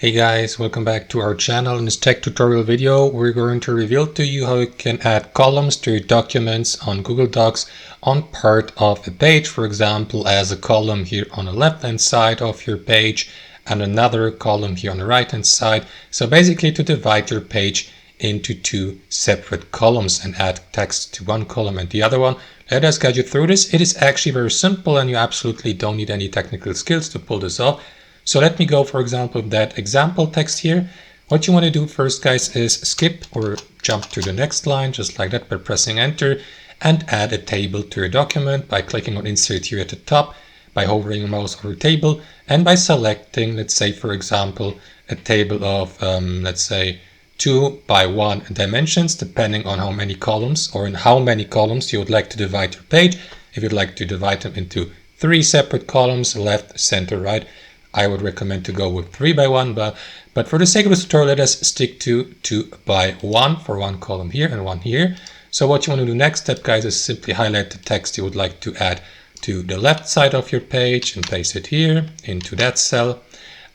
Hey guys, welcome back to our channel. In this tech tutorial video, we're going to reveal to you how you can add columns to your documents on Google Docs on part of a page, for example, as a column here on the left-hand side of your page and another column here on the right-hand side. So basically to divide your page into two separate columns and add text to one column and the other one. Let us guide you through this. It is actually very simple and you absolutely don't need any technical skills to pull this off. So let me go, for example, with that example text here. What you want to do first, guys, is skip or jump to the next line, just like that, by pressing enter, and add a table to your document by clicking on insert here at the top, by hovering your mouse over table, and by selecting, let's say, for example, a table of, let's say, 2 by 1 dimensions, depending on how many columns or in how many columns you would like to divide your page. If you'd like to divide them into 3 separate columns, left, center, right, I would recommend to go with 3 by 1, but for the sake of this tutorial, let us stick to 2 by 1 for one column here and one here. So what you want to do next step, guys, is simply highlight the text you would like to add to the left side of your page and place it here into that cell,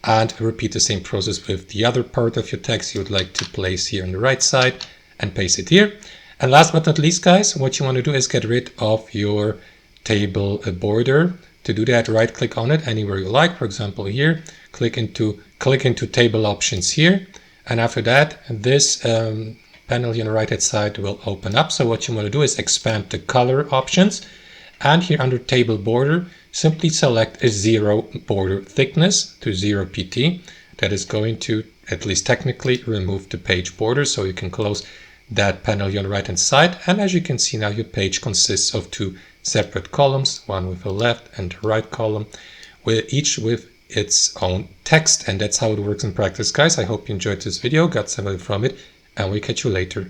and repeat the same process with the other part of your text you would like to place here on the right side and paste it here. And last but not least, guys, what you want to do is get rid of your table border. To do that, right click on it anywhere you like. For example, here, click into table options here. And after that, this panel here on the right hand side will open up. So what you want to do is expand the color options. And here under table border, simply select a 0 border thickness to 0 pt. That is going to, at least technically, remove the page border. So you can close that panel here on the right hand side. And as you can see now, your page consists of 2 separate columns, one with a left and a right column, each with its own text. And that's how it works in practice, guys. I hope you enjoyed this video, got some value from it, and we'll catch you later.